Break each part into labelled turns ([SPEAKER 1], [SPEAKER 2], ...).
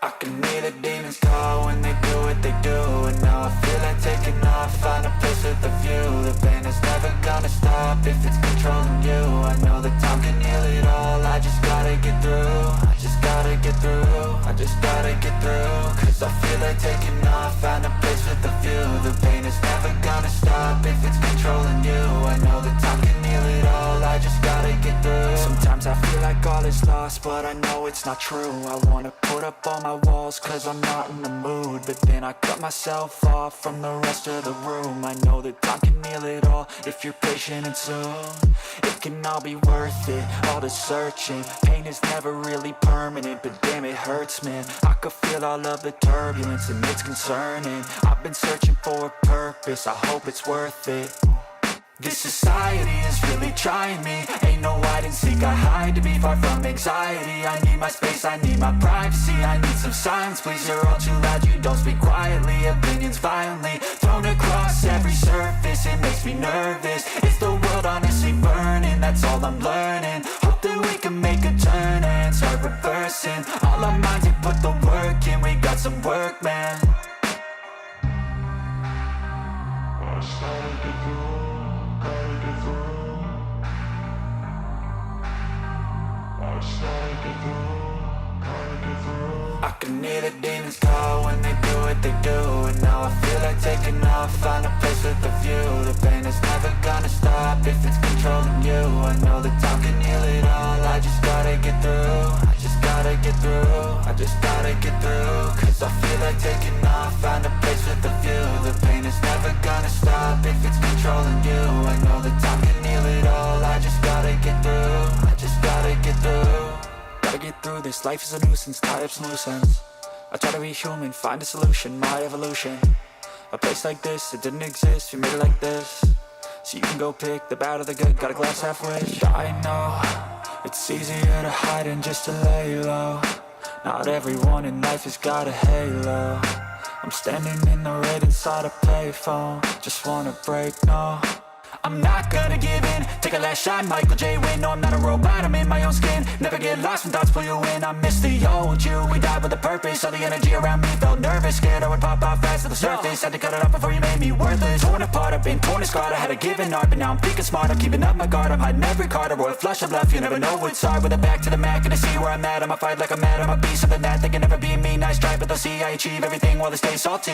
[SPEAKER 1] I can hear the demons call when they do what they do. And now I feel like taking off, find a place with a view. The pain is never gonna stop if it's controlling you. I know that time can heal it all, I just gotta get through. I just gotta get through, I just gotta get through. Cause I feel like taking off, find a place with a view. The pain is never gonna stop if it's controlling you. I know that time can heal it all, I just gotta get through. Sometimes I feel like all is lost, but I know it's not true. I wanna put up all my walls cause I'm not in the mood, but then I cut myself off from the rest of the room. I know that time can heal it all if you're patient, and soon it can all be worth it, all the searching. Pain is never really permanent, but damn it hurts, man. I could feel all of the turbulence and it's concerning. I've been searching for a purpose, I hope it's worth it. This society is really trying me. Ain't no hide and seek, I hide to be far from anxiety. I need my space, I need my privacy. I need some silence, please, you're all too loud. You don't speak quietly, opinions violently thrown across every surface. It makes me nervous, is the world honestly burning? That's all I'm learning. Hope that we can make a turn and start reversing. All our minds, we put the work in, we got some work, man. I can hear the demons call when they do what they do. And now I feel like taking off, find a place with a view. The pain is never gonna stop if it's controlling you. I know that time can heal it all, I just gotta get through. I just gotta get through, I just gotta get through. Cause I feel like taking off, find a place with a view. The pain is never gonna stop if it's controlling you. I know that time can heal it all, I just gotta get through. I just gotta get through. Gotta get through this, life is a nuisance, tie up some loose ends. I try to be human, find a solution, my evolution. A place like this, it didn't exist, we made it like this. So you can go pick the bad or the good, got a glass half wish. I know, it's easier to hide than just to lay low. Not everyone in life has got a halo. I'm standing in the red inside a payphone. Just wanna break, no, I'm not gonna give in. Take a last shot, Michael J. Win. No, I'm not a robot, I'm in my own skin. Never get lost when thoughts pull you in. I miss the old you, we died with a purpose. All the energy around me felt nervous, scared I would pop off fast to the surface. Had to cut it off before you made me worthless. Torn apart, I've been torn and scarred. I had a given art, but now I'm thinking smart. I'm keeping up my guard, I'm hiding every card. A royal flush of left, you never know what's hard. With a back to the mat, gonna see where I'm at. I'ma fight like I'm mad, I'ma be something that they can never be me. Nice try, but they'll see I achieve everything while they stay salty.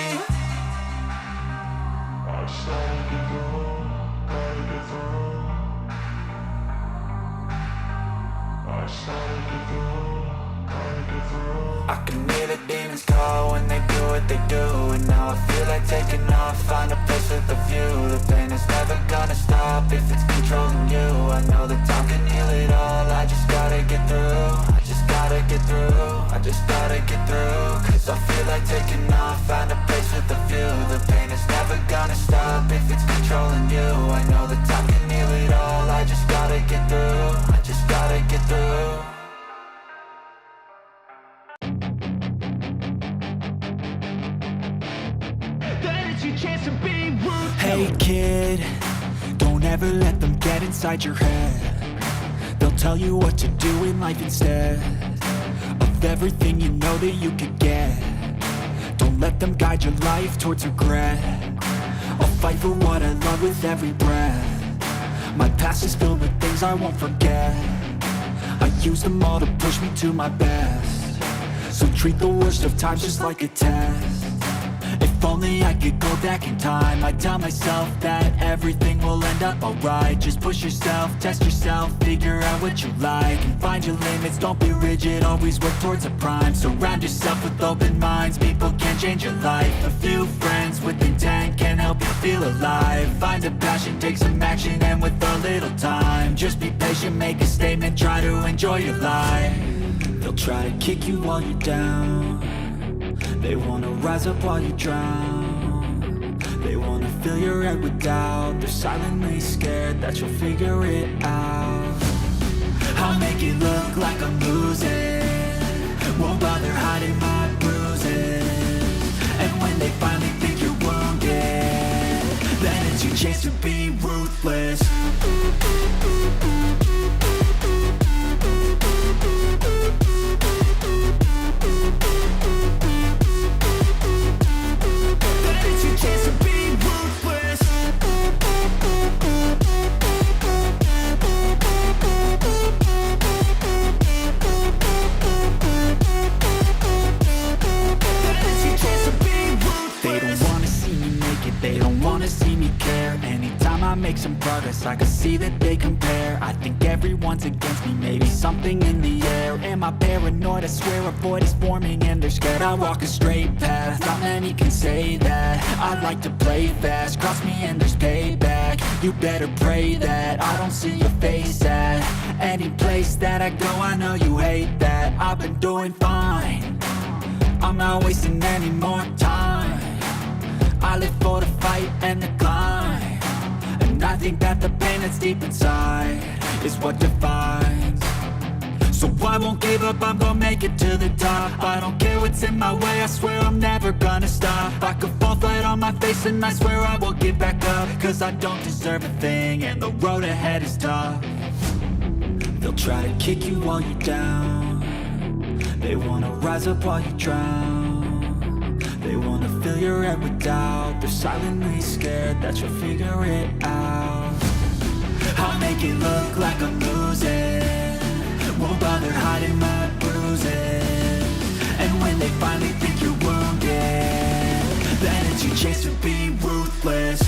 [SPEAKER 1] I can hear the demons call when they do what they do. And now I feel like taking off, find a place with a view. The pain is never gonna stop if it's controlling you. I know that time can heal it all, I just gotta get through. I just gotta get through, I just gotta get through. Cause I feel like taking off, find a place with a view. The pain is never gonna stop if it's controlling you. I know that time can heal it all, I just gotta get through. I just gotta get through. Hey kid, don't ever let them get inside your head. They'll tell you what to do in life instead of everything you know that you could get. Don't let them guide your life towards regret. I'll fight for what I love with every breath. My past is filled with things I won't forget. I use them all to push me to my best. So treat the worst of times just like a test. If only I could go back in time, I'd tell myself that everything will end up alright. Just push yourself, test yourself, figure out what you like, and find your limits, don't be rigid, always work towards a prime. Surround yourself with open minds, people can change your life. A few friends with intent can help you feel alive. Find a passion, take some action, and with a little time, just be patient, make a statement, try to enjoy your life. They'll try to kick you while you're down. They wanna rise up while you drown. They wanna fill your head with doubt. They're silently scared that you'll figure it out. I'll make it look like I'm losing, won't bother hiding my bruises. And when they finally think you're wounded, then it's your chance to be ruthless. wanna see me care. Anytime I make some progress, I can see that they compare. I think everyone's against me, maybe something in the air. Am I paranoid? I swear a void is forming and they're scared. I walk a straight path, not many can say that. I like to play fast, cross me and there's payback. You better pray that I don't see your face at any place that I go. I know you hate that. I've been doing fine, I'm not wasting any more time. I live for the fight and the climb, and I think that the pain that's deep inside is what defines. So I won't give up, I'm gonna make it to the top. I don't care what's in my way, I swear I'm never gonna stop. I could fall flat on my face and I swear I will get back up, cause I don't deserve a thing and the road ahead is tough. They'll try to kick you while you're down, they wanna rise up while you drown. They wanna fill your head with doubt, they're silently scared that you'll figure it out. I'll make it look like I'm losing, won't bother hiding my bruises. And when they finally think you're wounded, then it's your chance to be ruthless.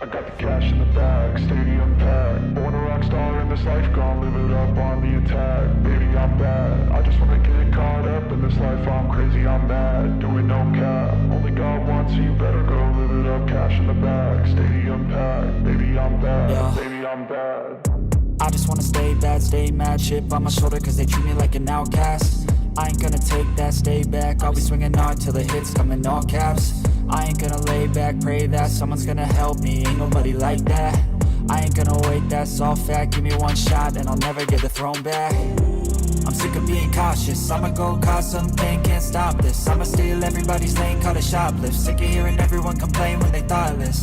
[SPEAKER 2] I got the cash in the bag, stadium packed. Born a rock star in this life, gon' live it up on the attack. Baby, I'm bad, I just wanna get caught up in this life. I'm crazy, I'm mad, doing no cap. Only God wants you, better go live it up. Cash in the bag, stadium packed. Baby, I'm bad,
[SPEAKER 1] yeah.
[SPEAKER 2] Baby, I'm bad.
[SPEAKER 1] I just wanna stay bad, stay mad. Chip on my shoulder cause they treat me like an outcast. I ain't gonna take that, stay back. I'll be swinging hard till the hits come in all caps. I ain't gonna lay back, pray that someone's gonna help me, ain't nobody like that. I ain't gonna wait, that's all fact. Give me one shot and I'll never get the throne back. I'm sick of being cautious, I'ma go cause something, can't stop this. I'ma steal everybody's lane, call it shoplift. Sick of hearing everyone complain when they thoughtless.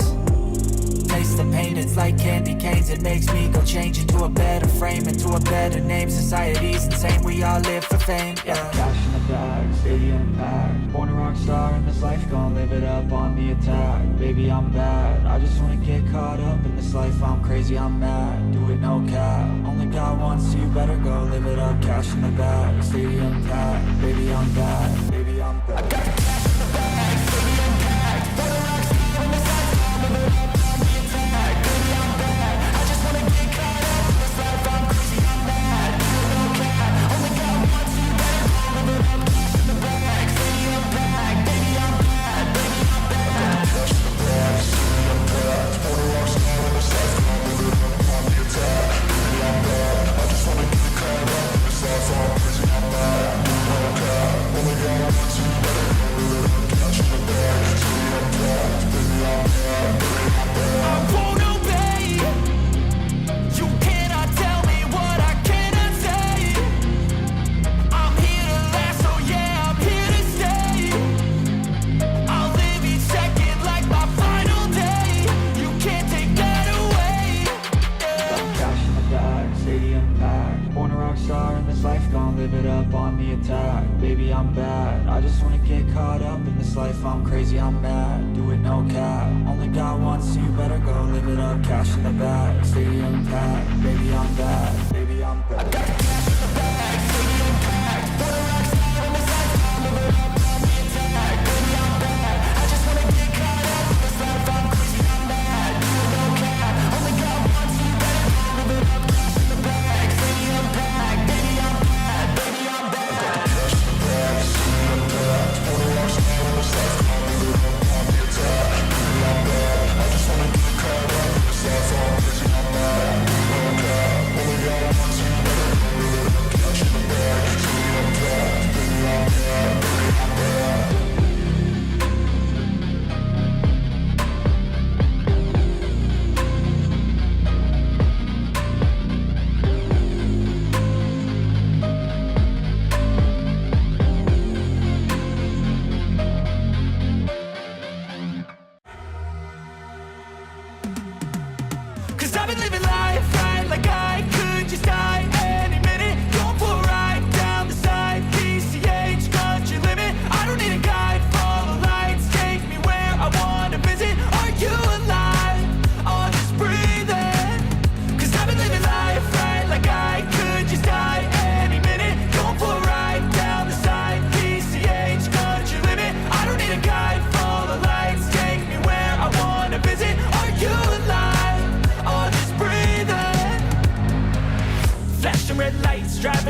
[SPEAKER 1] Taste the pain, it's like candy canes. It makes me go change into a better frame, into a better name. Society's insane, we all live for fame, yeah. Cash in the bag, stadium packed. Born a rock star in this life, gon' live it up on the attack. Baby, I'm bad, I just wanna get caught up in this life. I'm crazy, I'm mad, do it no cap. Only God wants you, better go live it up. Cash in the bag, stadium packed. Baby, I'm bad, baby, I'm bad. I got the cash in the bag, stadium packed. Born a rock star in this life, gon' live it up. I'm crazy, I'm mad, do it no cap. Only God wants you, better go live it up. Cash in the bag, stadium packed. Baby, I'm bad, baby, I'm bad. I got the cash in the bag, stadium packed. Born a rock star in this life, gon' live it up on the attack. Baby, I'm bad, I just wanna get caught up in this life. I'm crazy, I'm mad, do it no cap. Only God wants you, better go live it up. Cash in the bag, stadium packed. Baby, I'm bad, baby, I'm bad. I got the cash in the bag, stadium packed. Born a rock star in this life. I just wanna get caught up in this life. I'm crazy, I'm mad, do it no cap. Only God wants you, better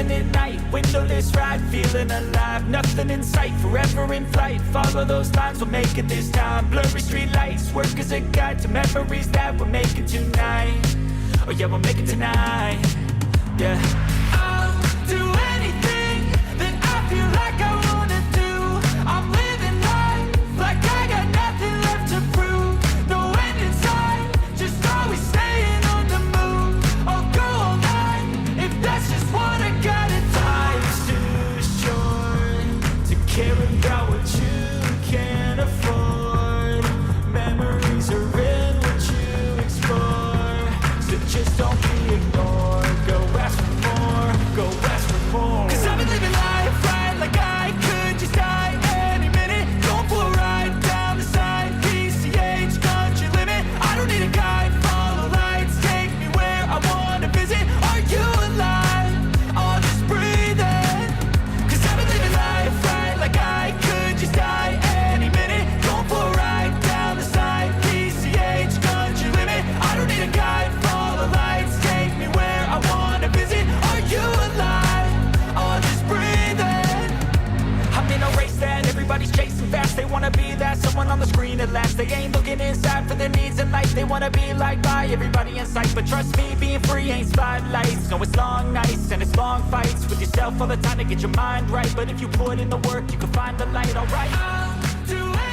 [SPEAKER 1] silent at night, windowless ride, feeling alive. Nothing in sight, forever in flight. Follow those lines, we'll make it this time. Blurry street lights, work as a guide to memories that we're making tonight. Oh yeah, we'll make it tonight. Yeah. I'll do anything that I feel like I wanna do. I'm living life like I got nothing left to prove. No end in sight, just always staying on the move. I'll go all night if that's just what I gotta do. Life's too short to care about what you can't afford. Memories are in what you explore, so just don't be ignored. Go ask for more, go ask for more. 'Cause I've been living life right like I could just die any minute. Going for a ride down the side, PCH country limit. I don't need a guide, follow lights, take me where I wanna visit. Are you alive? I'll just breathe in. 'Cause I've been living life right like I could just die any minute. Going for a ride down the side, PCH country limit. I don't need a guide, follow lights, take me where I wanna visit. Are you alive? I'll just breathe in. I'm in a race that everybody's chasing fast. They wanna be that someone on the screen at last. They ain't looking inside for their needs in life. They wanna be liked by everybody in sight. But trust me, being free ain't spotlights. No, it's long nights and it's long fights with yourself all the time to get your mind right. But if you put in the work, you can find the light, alright? I'll do it.